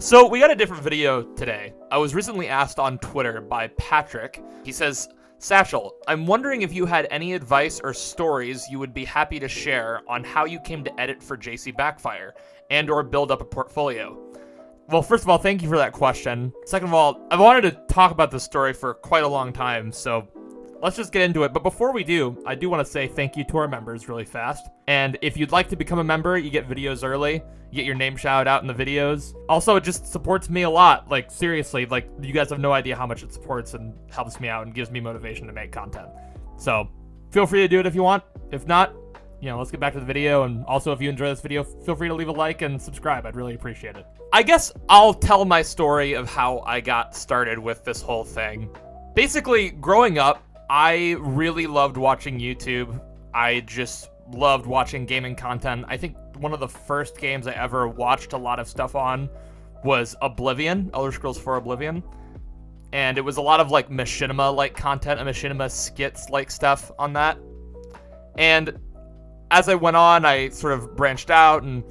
So we got a different video today. I was recently asked on Twitter by Patrick. He says, Satchel, I'm wondering if you had any advice or stories you would be happy to share on how you came to edit for JC Backfire and or build up a portfolio. Well, first of all, thank you for that question. Second of all, I've wanted to talk about this story for quite a long time, so let's just get into it. But before we do, I do want to say thank you to our members really fast. And if you'd like to become a member, you get videos early. You get your name shouted out in the videos. Also, it just supports me a lot. Like, seriously, like, you guys have no idea how much it supports and helps me out and gives me motivation to make content. So, feel free to do it if you want. If not, you know, let's get back to the video. And also, if you enjoy this video, feel free to leave a like and subscribe. I'd really appreciate it. I guess I'll tell my story of how I got started with this whole thing. Basically, growing up, I really loved watching YouTube. I just loved watching gaming content. I think one of the first games I ever watched a lot of stuff on was Oblivion, Elder Scrolls 4 Oblivion. And it was a lot of like machinima-like content and machinima skits-like stuff on that. And as I went on, I sort of branched out and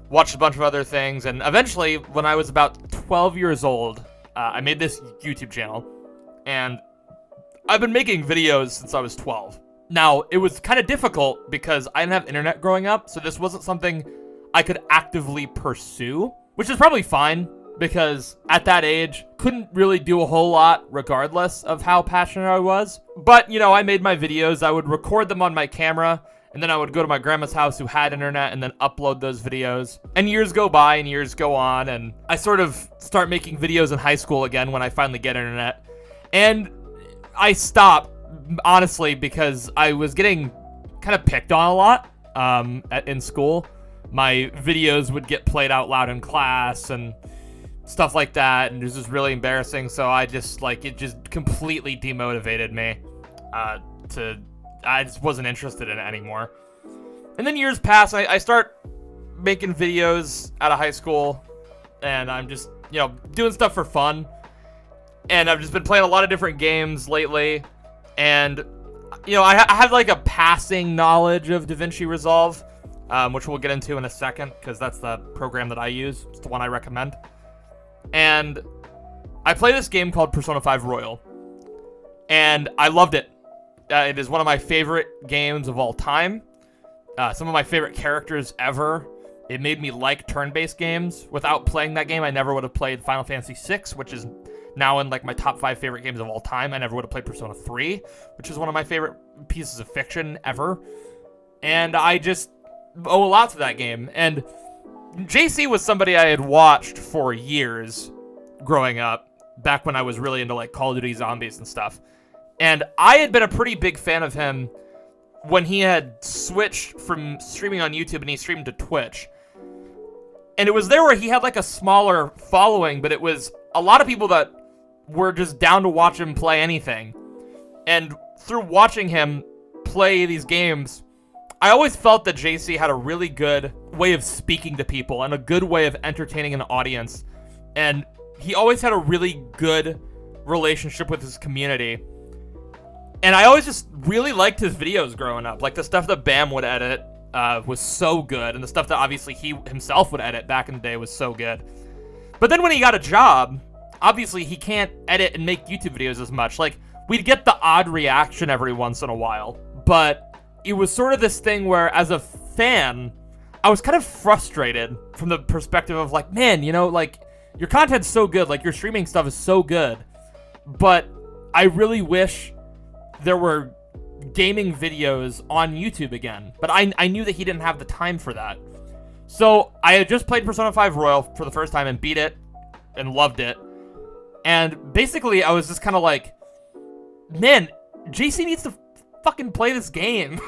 watched a bunch of other things. And eventually, when I was about 12 years old, I made this YouTube channel. And I've been making videos since I was 12. Now, it was kind of difficult because I didn't have internet growing up, so this wasn't something I could actively pursue, which is probably fine because at that age, couldn't really do a whole lot regardless of how passionate I was. But, you know, I made my videos, I would record them on my camera, and then I would go to my grandma's house who had internet and then upload those videos. And years go by and years go on, and I sort of start making videos in high school again when I finally get internet. And I stopped, honestly, because I was getting kind of picked on a lot in school. My videos would get played out loud in class and stuff like that, and it was just really embarrassing, so I just, like, it just completely demotivated me. I just wasn't interested in it anymore. And then years pass, I start making videos out of high school, and I'm just, you know, doing stuff for fun. And I've just been playing a lot of different games lately. And, you know, I have like a passing knowledge of DaVinci Resolve, which we'll get into in a second, because that's the program that I use. It's the one I recommend. And I play this game called Persona 5 Royal. And I loved it. It is one of my favorite games of all time. Some of my favorite characters ever. It made me like turn-based games. Without playing that game, I never would have played Final Fantasy VI, which is now in like my top 5 favorite games of all time. I never would have played Persona 3, which is one of my favorite pieces of fiction ever. And I just owe a lot to that game. And JC was somebody I had watched for years growing up, back when I was really into like Call of Duty Zombies and stuff. And I had been a pretty big fan of him when he had switched from streaming on YouTube and he streamed to Twitch. And it was there where he had like a smaller following, but it was a lot of people that were just down to watch him play anything. And through watching him play these games, I always felt that JC had a really good way of speaking to people and a good way of entertaining an audience. And he always had a really good relationship with his community. And I always just really liked his videos growing up. Like, the stuff that Bam would edit was so good. And the stuff that obviously he himself would edit back in the day was so good. But then when he got a job, obviously he can't edit and make YouTube videos as much. Like, we'd get the odd reaction every once in a while. But it was sort of this thing where, as a fan, I was kind of frustrated from the perspective of, like, man, you know, like, your content's so good. Like, your streaming stuff is so good. But I really wish there were gaming videos on YouTube again. But I knew that he didn't have the time for that. So I had just played Persona 5 Royal for the first time and beat it and loved it. And basically I was just kind of like, man, JC needs to fucking play this game.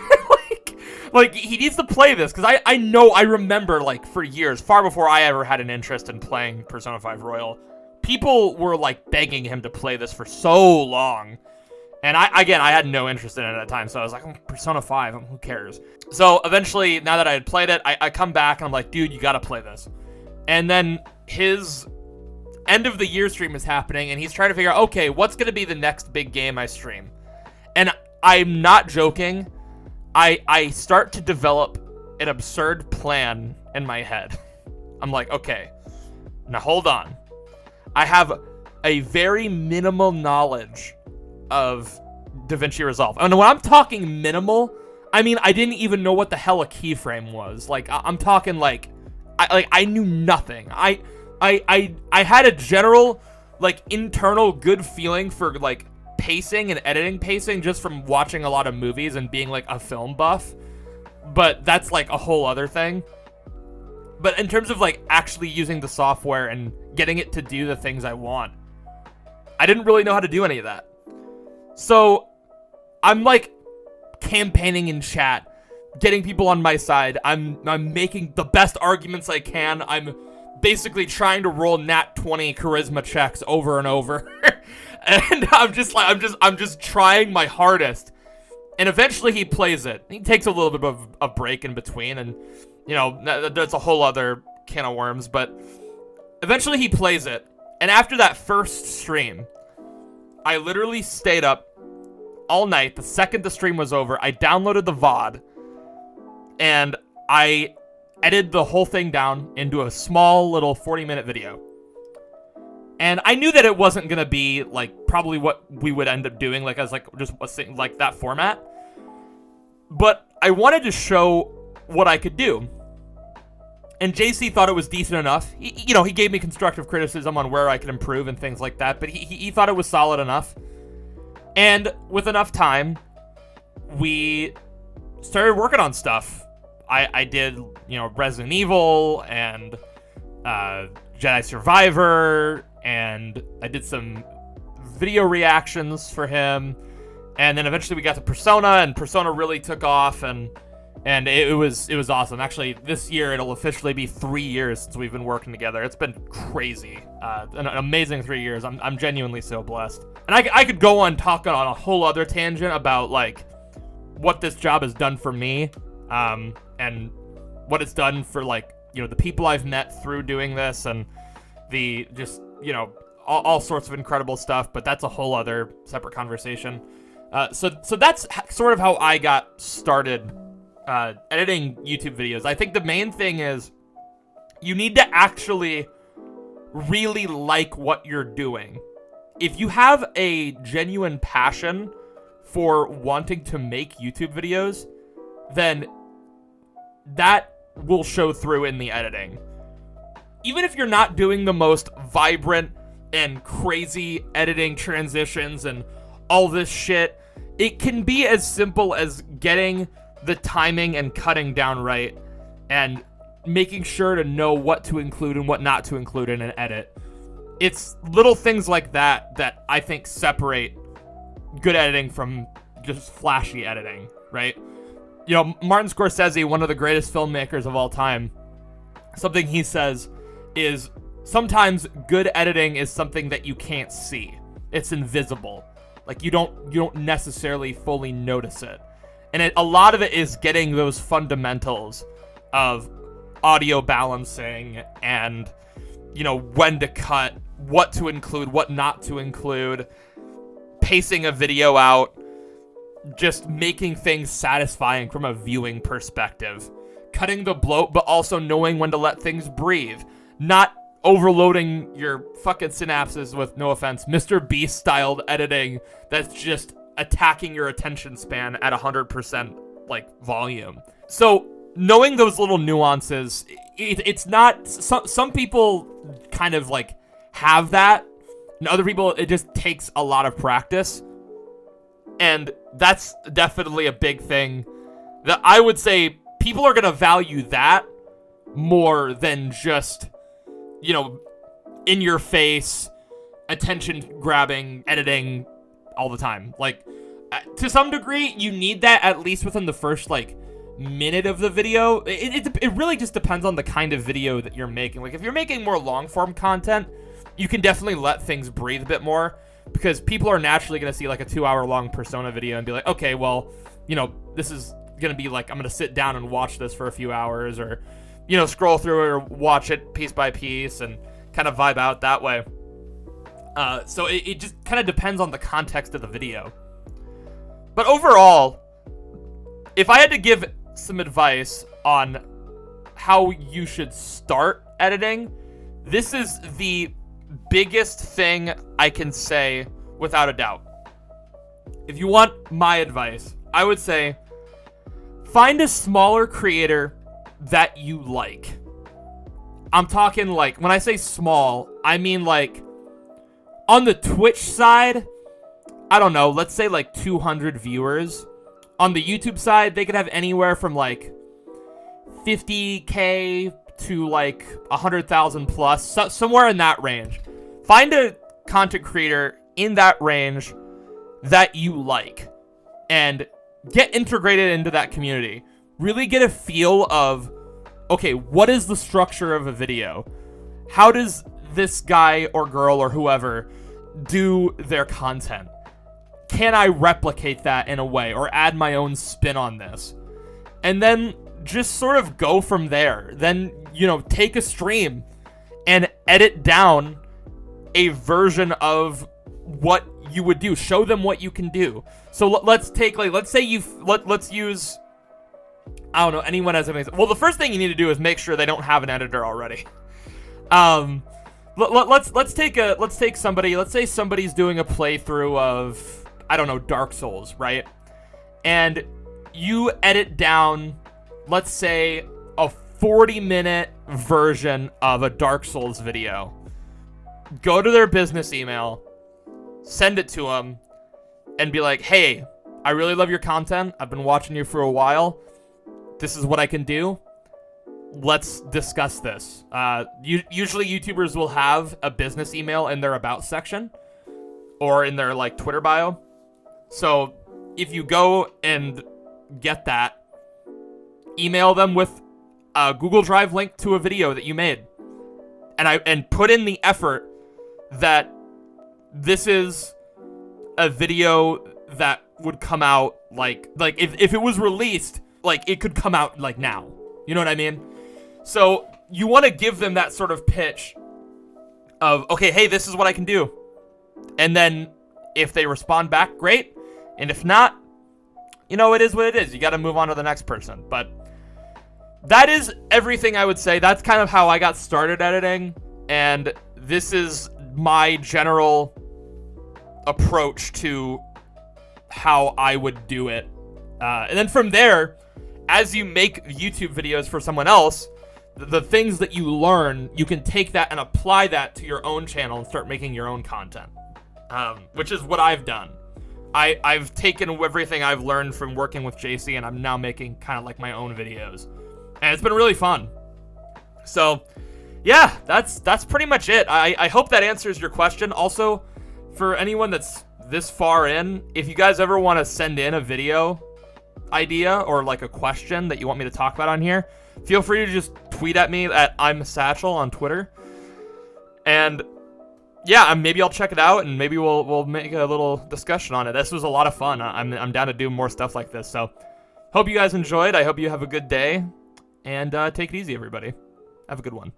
like he needs to play this, because I remember, like, for years, far before I ever had an interest in playing Persona 5 Royal, people were like begging him to play this for so long. And I had no interest in it at the time, so I was like, Persona 5, who cares? So eventually, now that I had played it, I come back and I'm like, dude, you gotta play this. And then his end of the year stream is happening, and he's trying to figure out, okay, what's gonna be the next big game I stream? And I'm not joking, I start to develop an absurd plan in my head. I'm like, okay, Now hold on. I have a very minimal knowledge of DaVinci Resolve. And when I'm talking minimal, I mean I didn't even know what the hell a keyframe was. Like I'm talking like I knew nothing. I had a general like internal good feeling for like pacing and editing pacing just from watching a lot of movies and being like a film buff. But that's like a whole other thing. But in terms of like actually using the software and getting it to do the things I want, I didn't really know how to do any of that. So I'm like campaigning in chat, getting people on my side. I'm making the best arguments I can. I'm basically trying to roll nat 20 charisma checks over and over. And I'm just trying my hardest. And eventually he plays it. He takes a little bit of a break in between, and you know, that's a whole other can of worms, but eventually he plays it. And after that first stream, I literally stayed up all night. The second the stream was over, I downloaded the VOD, and I edited the whole thing down into a small little 40-minute video. And I knew that it wasn't going to be, like, probably what we would end up doing, like, as, like, just like that format. But I wanted to show what I could do. And JC thought it was decent enough. He gave me constructive criticism on where I could improve and things like that, but he thought it was solid enough. And with enough time, we started working on stuff. I did, Resident Evil and Jedi Survivor, and I did some video reactions for him. And then eventually we got to Persona, and Persona really took off, and it was awesome. Actually, this year it'll officially be 3 years since we've been working together. It's been crazy, an amazing 3 years. I'm genuinely so blessed. And I could go on talking on a whole other tangent about like what this job has done for me, and what it's done for like the people I've met through doing this, and the just all sorts of incredible stuff. But that's a whole other separate conversation. So that's sort of how I got started editing YouTube videos. I think the main thing is you need to actually really like what you're doing. If you have a genuine passion for wanting to make YouTube videos, then that will show through in the editing. Even if you're not doing the most vibrant and crazy editing transitions and all this shit, it can be as simple as getting the timing and cutting down right, and making sure to know what to include and what not to include in an edit. It's little things like that I think separate good editing from just flashy editing, right? Martin Scorsese, one of the greatest filmmakers of all time, something he says is sometimes good editing is something that you can't see. It's invisible. Like you don't necessarily fully notice it. And a lot of it is getting those fundamentals of audio balancing and, when to cut, what to include, what not to include, pacing a video out, just making things satisfying from a viewing perspective, cutting the bloat, but also knowing when to let things breathe, not overloading your fucking synapses with, no offense, Mr. Beast-styled editing that's just attacking your attention span at 100% like volume. So knowing those little nuances, it's not, some people kind of like have that, and other people it just takes a lot of practice. And that's definitely a big thing that I would say people are going to value that more than just, in your face, attention grabbing editing all the time. Like, to some degree, you need that at least within the first, like, minute of the video. It really just depends on the kind of video that you're making. Like, if you're making more long-form content, you can definitely let things breathe a bit more, because people are naturally going to see, like, a 2-hour-long Persona video and be like, okay, well, this is going to be, like, I'm going to sit down and watch this for a few hours, or, scroll through it or watch it piece by piece and kind of vibe out that way. So it just kind of depends on the context of the video. But overall, if I had to give some advice on how you should start editing, This is the biggest thing I can say without a doubt. If you want my advice, I would say find a smaller creator that you like. I'm talking like, when I say small, I mean like on the Twitch side, I don't know, let's say like 200 viewers. On the YouTube side, they could have anywhere from like 50K to like 100,000 plus, somewhere in that range. Find a content creator in that range that you like and get integrated into that community. Really get a feel of, okay, what is the structure of a video? How does this guy or girl or whoever do their content? Can I replicate that in a way or add my own spin on this? And then just sort of go from there. Then, you know, take a stream and edit down a version of what you would do. Show them what you can do. So let's take, like, let's say let's use, I don't know, anyone has anything. Well, the first thing you need to do is make sure they don't have an editor already. Let's take somebody. Let's say somebody's doing a playthrough of, I don't know, Dark Souls, right? And you edit down, let's say, a 40-minute version of a Dark Souls video. Go to their business email, send it to them, and be like, hey, I really love your content. I've been watching you for a while. This is what I can do. Let's discuss this. Usually YouTubers will have a business email in their about section or in their like Twitter bio. So if you go and get that, email them with a Google Drive link to a video that you made, and put in the effort that this is a video that would come out like if it was released, like it could come out like now. You know what I mean? So you want to give them that sort of pitch of, okay, hey, this is what I can do. And then if they respond back, great. And if not, you know, it is what it is. You got to move on to the next person. But that is everything I would say. That's kind of how I got started editing. And this is my general approach to how I would do it. And then from there, as you make YouTube videos for someone else, the things that you learn, you can take that and apply that to your own channel and start making your own content, which is what I've done. I've taken everything I've learned from working with JC, and I'm now making kind of like my own videos, and it's been really fun. So yeah, that's pretty much it. I hope that answers your question. Also, for anyone that's this far in, if you guys ever want to send in a video idea or like a question that you want me to talk about on here, feel free to just tweet at me at I'm Satchel on Twitter. And yeah, maybe I'll check it out, and maybe we'll make a little discussion on it. This was a lot of fun. I'm down to do more stuff like this. So hope you guys enjoyed. I hope you have a good day, and take it easy, everybody. Have a good one.